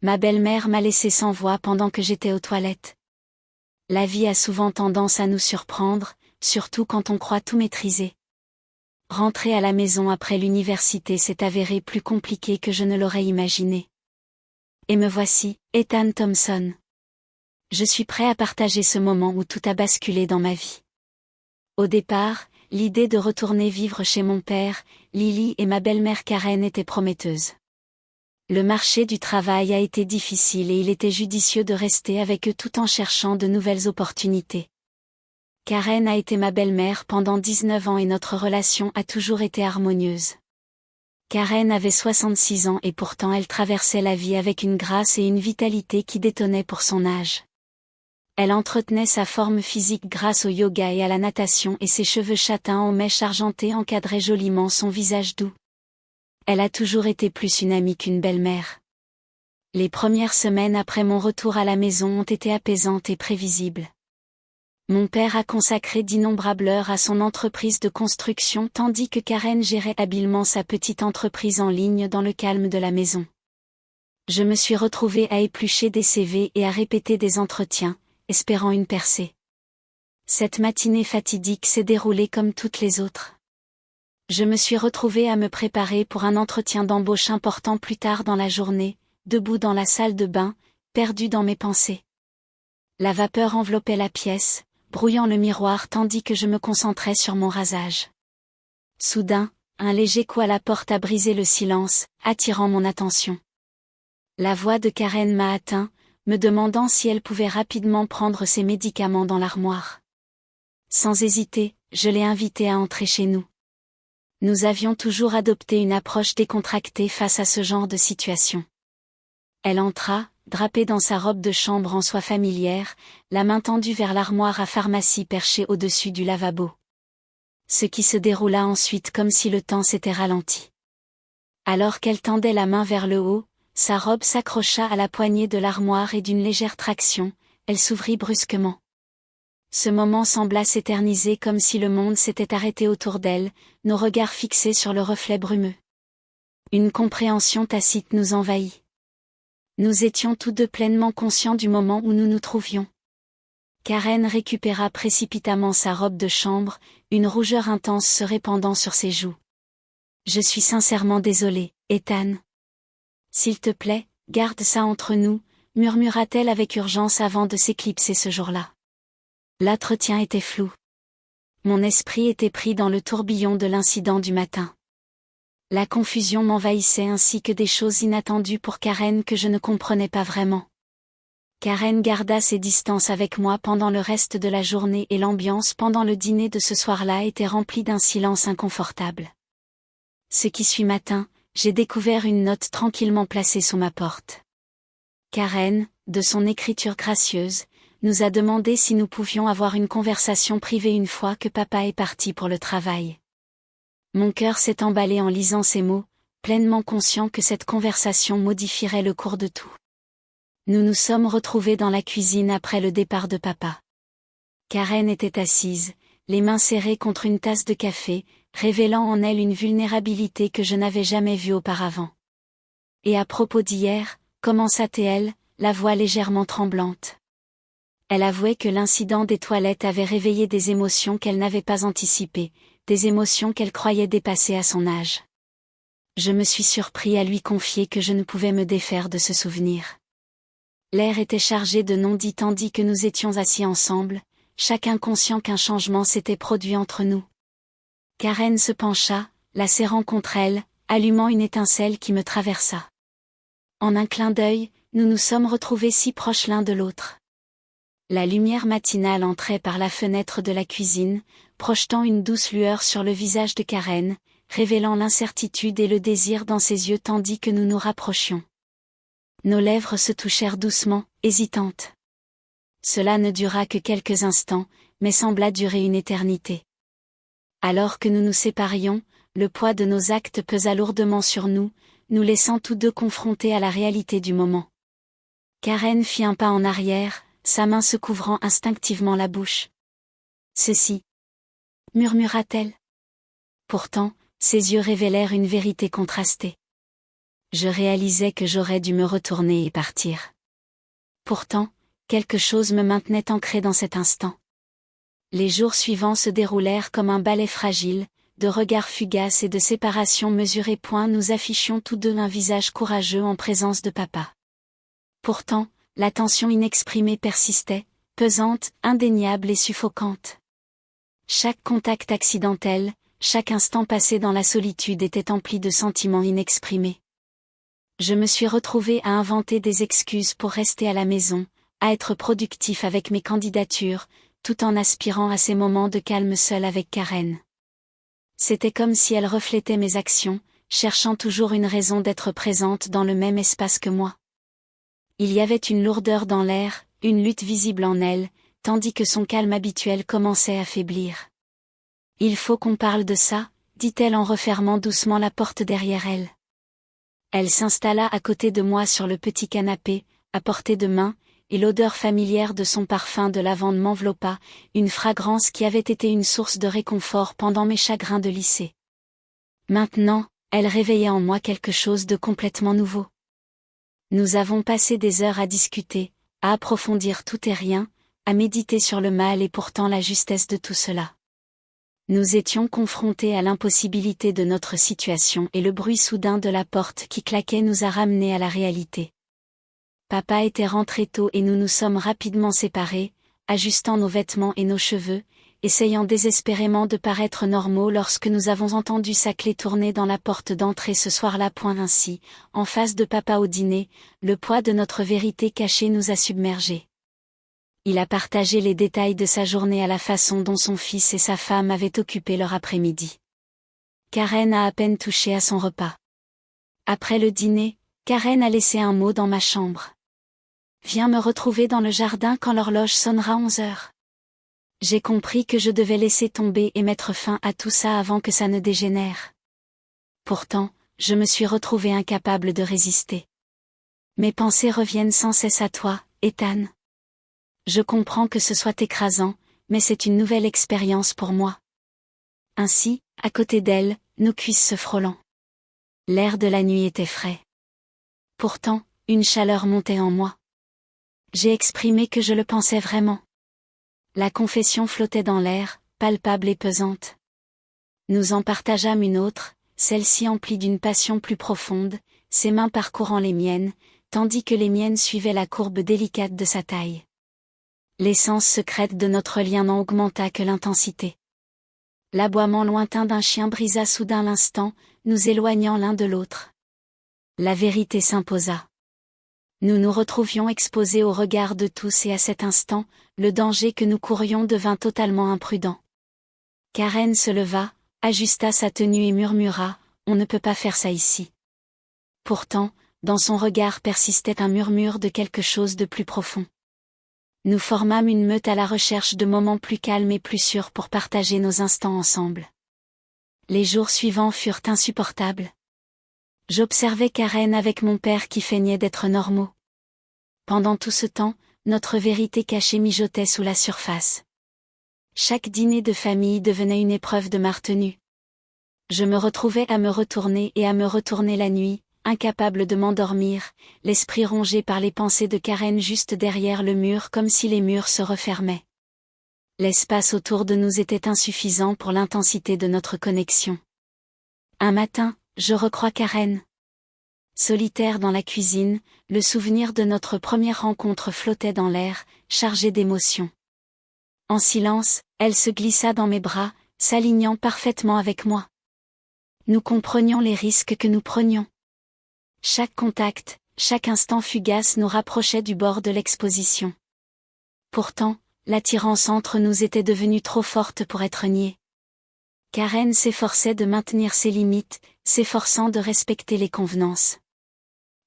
Ma belle-mère m'a laissé sans voix pendant que j'étais aux toilettes. La vie a souvent tendance à nous surprendre, surtout quand on croit tout maîtriser. Rentrer à la maison après l'université s'est avéré plus compliqué que je ne l'aurais imaginé. Et me voici, Ethan Thompson. Je suis prêt à partager ce moment où tout a basculé dans ma vie. Au départ, l'idée de retourner vivre chez mon père, Lily et ma belle-mère Karen était prometteuse. Le marché du travail a été difficile et il était judicieux de rester avec eux tout en cherchant de nouvelles opportunités. Karen a été ma belle-mère pendant 19 ans et notre relation a toujours été harmonieuse. Karen avait 66 ans et pourtant elle traversait la vie avec une grâce et une vitalité qui détonnaient pour son âge. Elle entretenait sa forme physique grâce au yoga et à la natation et ses cheveux châtains aux mèches argentées encadraient joliment son visage doux. Elle a toujours été plus une amie qu'une belle-mère. Les premières semaines après mon retour à la maison ont été apaisantes et prévisibles. Mon père a consacré d'innombrables heures à son entreprise de construction tandis que Karen gérait habilement sa petite entreprise en ligne dans le calme de la maison. Je me suis retrouvée à éplucher des CV et à répéter des entretiens, espérant une percée. Cette matinée fatidique s'est déroulée comme toutes les autres. Je me suis retrouvée à me préparer pour un entretien d'embauche important plus tard dans la journée, debout dans la salle de bain, perdue dans mes pensées. La vapeur enveloppait la pièce, brouillant le miroir tandis que je me concentrais sur mon rasage. Soudain, un léger coup à la porte a brisé le silence, attirant mon attention. La voix de Karen m'a atteint, me demandant si elle pouvait rapidement prendre ses médicaments dans l'armoire. Sans hésiter, je l'ai invitée à entrer chez nous. Nous avions toujours adopté une approche décontractée face à ce genre de situation. Elle entra, drapée dans sa robe de chambre en soie familière, la main tendue vers l'armoire à pharmacie perchée au-dessus du lavabo. Ce qui se déroula ensuite comme si le temps s'était ralenti. Alors qu'elle tendait la main vers le haut, sa robe s'accrocha à la poignée de l'armoire et d'une légère traction, elle s'ouvrit brusquement. Ce moment sembla s'éterniser comme si le monde s'était arrêté autour d'elle, nos regards fixés sur le reflet brumeux. Une compréhension tacite nous envahit. Nous étions tous deux pleinement conscients du moment où nous nous trouvions. Karen récupéra précipitamment sa robe de chambre, une rougeur intense se répandant sur ses joues. « Je suis sincèrement désolée, Ethan. S'il te plaît, garde ça entre nous, murmura-t-elle avec urgence avant de s'éclipser ce jour-là. L'entretien était flou. Mon esprit était pris dans le tourbillon de l'incident du matin. La confusion m'envahissait ainsi que des choses inattendues pour Karen que je ne comprenais pas vraiment. Karen garda ses distances avec moi pendant le reste de la journée et l'ambiance pendant le dîner de ce soir-là était remplie d'un silence inconfortable. Ce qui suit matin, j'ai découvert une note tranquillement placée sous ma porte. Karen, de son écriture gracieuse, nous a demandé si nous pouvions avoir une conversation privée une fois que papa est parti pour le travail. Mon cœur s'est emballé en lisant ces mots, pleinement conscient que cette conversation modifierait le cours de tout. Nous nous sommes retrouvés dans la cuisine après le départ de papa. Karen était assise, les mains serrées contre une tasse de café, révélant en elle une vulnérabilité que je n'avais jamais vue auparavant. Et à propos d'hier, commença-t-elle, la voix légèrement tremblante. Elle avouait que l'incident des toilettes avait réveillé des émotions qu'elle n'avait pas anticipées, des émotions qu'elle croyait dépasser à son âge. Je me suis surpris à lui confier que je ne pouvais me défaire de ce souvenir. L'air était chargé de non-dits tandis que nous étions assis ensemble, chacun conscient qu'un changement s'était produit entre nous. Karen se pencha, la serrant contre elle, allumant une étincelle qui me traversa. En un clin d'œil, nous nous sommes retrouvés si proches l'un de l'autre. La lumière matinale entrait par la fenêtre de la cuisine, projetant une douce lueur sur le visage de Karen, révélant l'incertitude et le désir dans ses yeux tandis que nous nous rapprochions. Nos lèvres se touchèrent doucement, hésitantes. Cela ne dura que quelques instants, mais sembla durer une éternité. Alors que nous nous séparions, le poids de nos actes pesa lourdement sur nous, nous laissant tous deux confrontés à la réalité du moment. Karen fit un pas en arrière, sa main se couvrant instinctivement la bouche. « Ceci » murmura-t-elle. Pourtant, ses yeux révélèrent une vérité contrastée. Je réalisais que j'aurais dû me retourner et partir. Pourtant, quelque chose me maintenait ancré dans cet instant. Les jours suivants se déroulèrent comme un ballet fragile, de regards fugaces et de séparations mesurées. Nous affichions tous deux un visage courageux en présence de papa. Pourtant, la tension inexprimée persistait, pesante, indéniable et suffocante. Chaque contact accidentel, chaque instant passé dans la solitude était empli de sentiments inexprimés. Je me suis retrouvé à inventer des excuses pour rester à la maison, à être productif avec mes candidatures, tout en aspirant à ces moments de calme seul avec Karen. C'était comme si elle reflétait mes actions, cherchant toujours une raison d'être présente dans le même espace que moi. Il y avait une lourdeur dans l'air, une lutte visible en elle, tandis que son calme habituel commençait à faiblir. « Il faut qu'on parle de ça », dit-elle en refermant doucement la porte derrière elle. Elle s'installa à côté de moi sur le petit canapé, à portée de main, et l'odeur familière de son parfum de lavande m'enveloppa, une fragrance qui avait été une source de réconfort pendant mes chagrins de lycée. Maintenant, elle réveillait en moi quelque chose de complètement nouveau. Nous avons passé des heures à discuter, à approfondir tout et rien, à méditer sur le mal et pourtant la justesse de tout cela. Nous étions confrontés à l'impossibilité de notre situation et le bruit soudain de la porte qui claquait nous a ramenés à la réalité. Papa était rentré tôt et nous nous sommes rapidement séparés, ajustant nos vêtements et nos cheveux, essayant désespérément de paraître normaux lorsque nous avons entendu sa clé tourner dans la porte d'entrée ce soir-là. Ainsi, en face de papa au dîner, le poids de notre vérité cachée nous a submergés. Il a partagé les détails de sa journée à la façon dont son fils et sa femme avaient occupé leur après-midi. Karen a à peine touché à son repas. Après le dîner, Karen a laissé un mot dans ma chambre. « Viens me retrouver dans le jardin quand l'horloge sonnera 11 heures. » J'ai compris que je devais laisser tomber et mettre fin à tout ça avant que ça ne dégénère. Pourtant, je me suis retrouvée incapable de résister. Mes pensées reviennent sans cesse à toi, Ethan. Je comprends que ce soit écrasant, mais c'est une nouvelle expérience pour moi. Ainsi, à côté d'elle, nos cuisses se frôlant. L'air de la nuit était frais. Pourtant, une chaleur montait en moi. J'ai exprimé que je le pensais vraiment. La confession flottait dans l'air, palpable et pesante. Nous en partageâmes une autre, celle-ci emplie d'une passion plus profonde, ses mains parcourant les miennes, tandis que les miennes suivaient la courbe délicate de sa taille. L'essence secrète de notre lien n'en augmenta que l'intensité. L'aboiement lointain d'un chien brisa soudain l'instant, nous éloignant l'un de l'autre. La vérité s'imposa. Nous nous retrouvions exposés au regard de tous et à cet instant, le danger que nous courions devint totalement imprudent. Karen se leva, ajusta sa tenue et murmura « On ne peut pas faire ça ici ». Pourtant, dans son regard persistait un murmure de quelque chose de plus profond. Nous formâmes une meute à la recherche de moments plus calmes et plus sûrs pour partager nos instants ensemble. Les jours suivants furent insupportables. J'observais Karen avec mon père qui feignait d'être normaux. Pendant tout ce temps, notre vérité cachée mijotait sous la surface. Chaque dîner de famille devenait une épreuve de ma retenue. Je me retrouvais à me retourner et à me retourner la nuit, incapable de m'endormir, l'esprit rongé par les pensées de Karen juste derrière le mur comme si les murs se refermaient. L'espace autour de nous était insuffisant pour l'intensité de notre connexion. Un matin, je recrois Karen. Solitaire dans la cuisine, le souvenir de notre première rencontre flottait dans l'air, chargé d'émotions. En silence, elle se glissa dans mes bras, s'alignant parfaitement avec moi. Nous comprenions les risques que nous prenions. Chaque contact, chaque instant fugace nous rapprochait du bord de l'exposition. Pourtant, l'attirance entre nous était devenue trop forte pour être niée. Karen s'efforçait de maintenir ses limites, s'efforçant de respecter les convenances.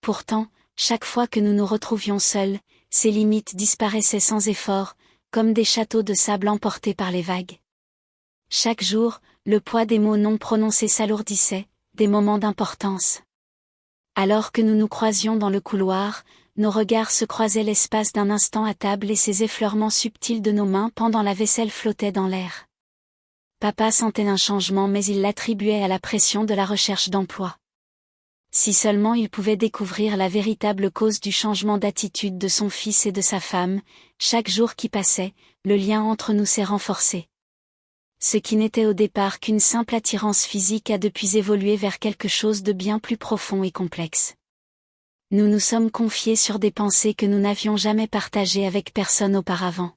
Pourtant, chaque fois que nous nous retrouvions seuls, ces limites disparaissaient sans effort, comme des châteaux de sable emportés par les vagues. Chaque jour, le poids des mots non prononcés s'alourdissait, des moments d'importance. Alors que nous nous croisions dans le couloir, nos regards se croisaient l'espace d'un instant à table et ces effleurements subtils de nos mains pendant la vaisselle flottaient dans l'air. Papa sentait un changement mais il l'attribuait à la pression de la recherche d'emploi. Si seulement il pouvait découvrir la véritable cause du changement d'attitude de son fils et de sa femme, chaque jour qui passait, le lien entre nous s'est renforcé. Ce qui n'était au départ qu'une simple attirance physique a depuis évolué vers quelque chose de bien plus profond et complexe. Nous nous sommes confiés sur des pensées que nous n'avions jamais partagées avec personne auparavant.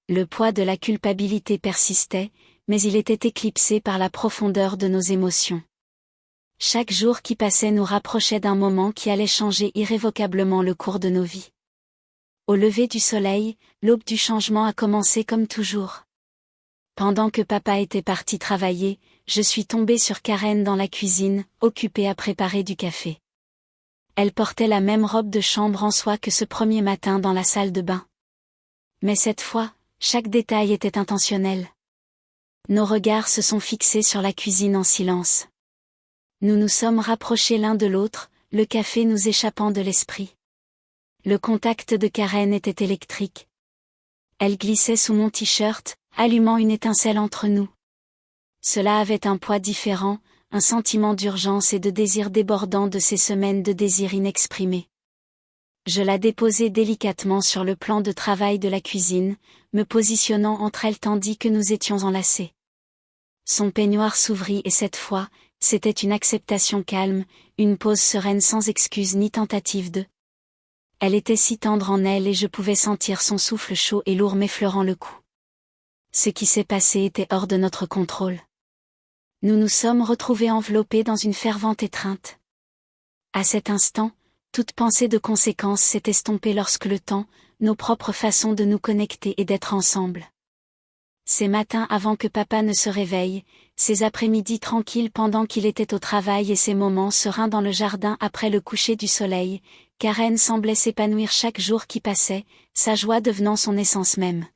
Le poids de la culpabilité persistait, mais il était éclipsé par la profondeur de nos émotions. Chaque jour qui passait nous rapprochait d'un moment qui allait changer irrévocablement le cours de nos vies. Au lever du soleil, l'aube du changement a commencé comme toujours. Pendant que papa était parti travailler, je suis tombée sur Karen dans la cuisine, occupée à préparer du café. Elle portait la même robe de chambre en soie que ce premier matin dans la salle de bain. Mais cette fois, chaque détail était intentionnel. Nos regards se sont fixés sur la cuisine en silence. Nous nous sommes rapprochés l'un de l'autre, le café nous échappant de l'esprit. Le contact de Karen était électrique. Elle glissait sous mon t-shirt, allumant une étincelle entre nous. Cela avait un poids différent, un sentiment d'urgence et de désir débordant de ces semaines de désir inexprimé. Je la déposai délicatement sur le plan de travail de la cuisine, me positionnant entre elles tandis que nous étions enlacés. Son peignoir s'ouvrit et cette fois, c'était une acceptation calme, une pause sereine sans excuse ni tentative de. Elle était si tendre en elle et je pouvais sentir son souffle chaud et lourd m'effleurant le cou. Ce qui s'est passé était hors de notre contrôle. Nous nous sommes retrouvés enveloppés dans une fervente étreinte. À cet instant, toute pensée de conséquence s'est estompée lorsque le temps, nos propres façons de nous connecter et d'être ensemble. Ces matins avant que papa ne se réveille, ces après-midi tranquilles pendant qu'il était au travail et ces moments sereins dans le jardin après le coucher du soleil, Karen semblait s'épanouir chaque jour qui passait, sa joie devenant son essence même.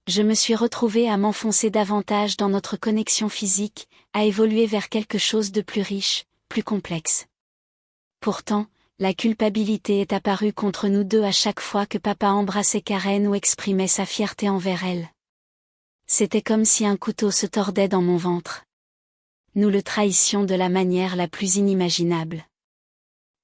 Je me suis retrouvée à m'enfoncer davantage dans notre connexion physique, à évoluer vers quelque chose de plus riche, plus complexe. Pourtant, la culpabilité est apparue contre nous deux à chaque fois que papa embrassait Karen ou exprimait sa fierté envers elle. C'était comme si un couteau se tordait dans mon ventre. Nous le trahissions de la manière la plus inimaginable.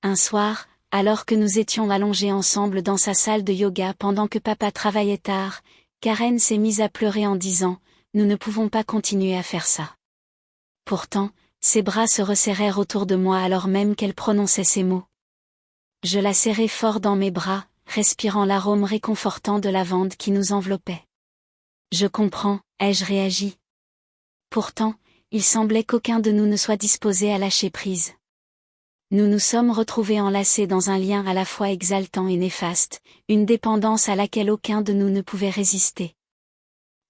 Un soir, alors que nous étions allongés ensemble dans sa salle de yoga pendant que papa travaillait tard, Karen s'est mise à pleurer en disant « Nous ne pouvons pas continuer à faire ça ». Pourtant, ses bras se resserrèrent autour de moi alors même qu'elle prononçait ces mots. Je la serrai fort dans mes bras, respirant l'arôme réconfortant de lavande qui nous enveloppait. Je comprends, ai-je réagi. Pourtant, il semblait qu'aucun de nous ne soit disposé à lâcher prise. Nous nous sommes retrouvés enlacés dans un lien à la fois exaltant et néfaste, une dépendance à laquelle aucun de nous ne pouvait résister.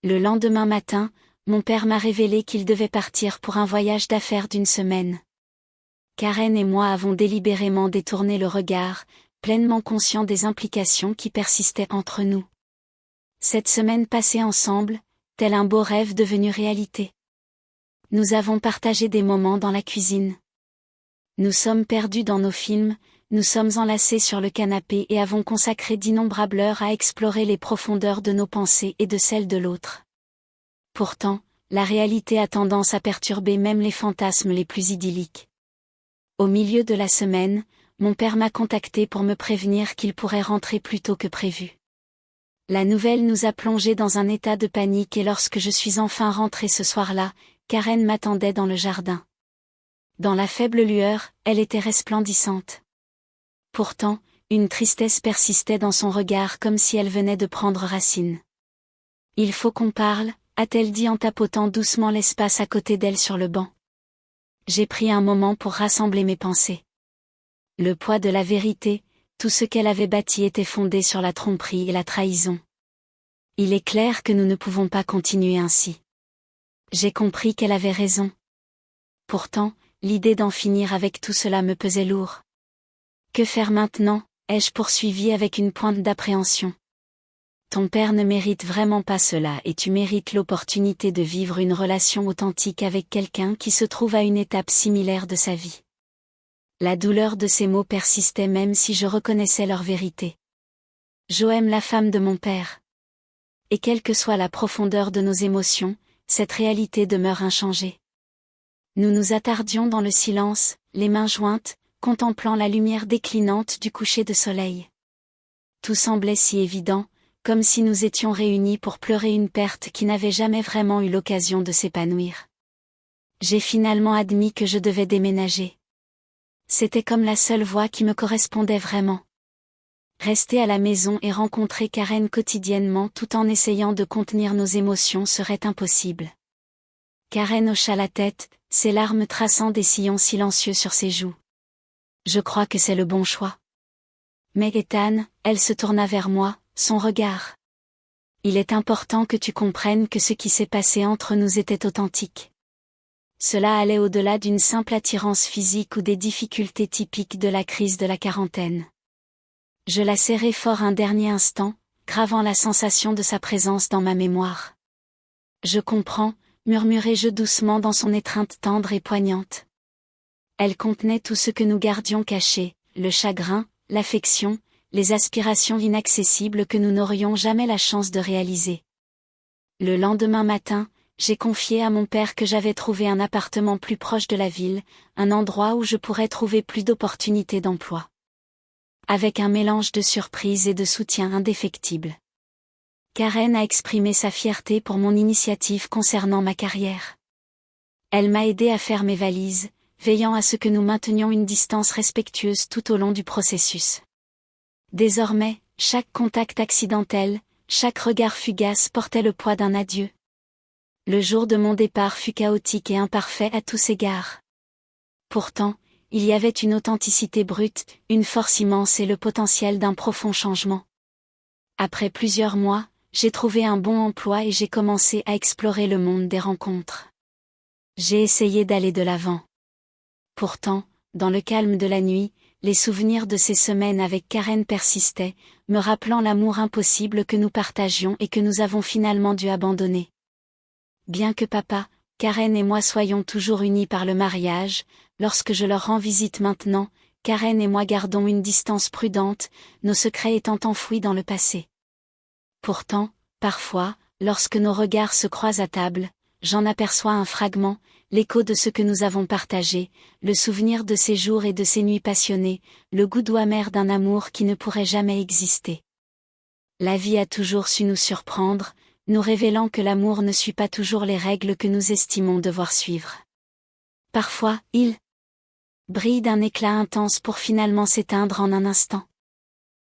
Le lendemain matin, mon père m'a révélé qu'il devait partir pour un voyage d'affaires d'une semaine. Karen et moi avons délibérément détourné le regard, pleinement conscients des implications qui persistaient entre nous. Cette semaine passée ensemble, tel un beau rêve devenu réalité. Nous avons partagé des moments dans la cuisine. Nous sommes perdus dans nos films, nous sommes enlacés sur le canapé et avons consacré d'innombrables heures à explorer les profondeurs de nos pensées et de celles de l'autre. Pourtant, la réalité a tendance à perturber même les fantasmes les plus idylliques. Au milieu de la semaine, mon père m'a contacté pour me prévenir qu'il pourrait rentrer plus tôt que prévu. La nouvelle nous a plongés dans un état de panique et lorsque je suis enfin rentrée ce soir-là, Karen m'attendait dans le jardin. Dans la faible lueur, elle était resplendissante. Pourtant, une tristesse persistait dans son regard comme si elle venait de prendre racine. « Il faut qu'on parle », a-t-elle dit en tapotant doucement l'espace à côté d'elle sur le banc. J'ai pris un moment pour rassembler mes pensées. Le poids de la vérité, tout ce qu'elle avait bâti était fondé sur la tromperie et la trahison. Il est clair que nous ne pouvons pas continuer ainsi. J'ai compris qu'elle avait raison. Pourtant, l'idée d'en finir avec tout cela me pesait lourd. Que faire maintenant, ai-je poursuivi avec une pointe d'appréhension. Ton père ne mérite vraiment pas cela et tu mérites l'opportunité de vivre une relation authentique avec quelqu'un qui se trouve à une étape similaire de sa vie. La douleur de ces mots persistait même si je reconnaissais leur vérité. Joëm, la femme de mon père. Et quelle que soit la profondeur de nos émotions, cette réalité demeure inchangée. Nous nous attardions dans le silence, les mains jointes, contemplant la lumière déclinante du coucher de soleil. Tout semblait si évident, comme si nous étions réunis pour pleurer une perte qui n'avait jamais vraiment eu l'occasion de s'épanouir. J'ai finalement admis que je devais déménager. C'était comme la seule voie qui me correspondait vraiment. Rester à la maison et rencontrer Karen quotidiennement tout en essayant de contenir nos émotions serait impossible. Karen hocha la tête, ses larmes traçant des sillons silencieux sur ses joues. Je crois que c'est le bon choix. Mais Ethan, elle se tourna vers moi, son regard. Il est important que tu comprennes que ce qui s'est passé entre nous était authentique. Cela allait au-delà d'une simple attirance physique ou des difficultés typiques de la crise de la quarantaine. Je la serrai fort un dernier instant, gravant la sensation de sa présence dans ma mémoire. Je comprends, murmurai-je doucement dans son étreinte tendre et poignante. Elle contenait tout ce que nous gardions caché, le chagrin, l'affection, les aspirations inaccessibles que nous n'aurions jamais la chance de réaliser. Le lendemain matin, j'ai confié à mon père que j'avais trouvé un appartement plus proche de la ville, un endroit où je pourrais trouver plus d'opportunités d'emploi. Avec un mélange de surprise et de soutien indéfectible. Karen a exprimé sa fierté pour mon initiative concernant ma carrière. Elle m'a aidé à faire mes valises, veillant à ce que nous maintenions une distance respectueuse tout au long du processus. Désormais, chaque contact accidentel, chaque regard fugace portait le poids d'un adieu. Le jour de mon départ fut chaotique et imparfait à tous égards. Pourtant, il y avait une authenticité brute, une force immense et le potentiel d'un profond changement. Après plusieurs mois, j'ai trouvé un bon emploi et j'ai commencé à explorer le monde des rencontres. J'ai essayé d'aller de l'avant. Pourtant, dans le calme de la nuit, les souvenirs de ces semaines avec Karen persistaient, me rappelant l'amour impossible que nous partagions et que nous avons finalement dû abandonner. Bien que papa, Karen et moi soyons toujours unis par le mariage, lorsque je leur rends visite maintenant, Karen et moi gardons une distance prudente, nos secrets étant enfouis dans le passé. Pourtant, parfois, lorsque nos regards se croisent à table, j'en aperçois un fragment, l'écho de ce que nous avons partagé, le souvenir de ces jours et de ces nuits passionnées, le goût doux amer d'un amour qui ne pourrait jamais exister. La vie a toujours su nous surprendre, nous révélant que l'amour ne suit pas toujours les règles que nous estimons devoir suivre. Parfois, il brille d'un éclat intense pour finalement s'éteindre en un instant.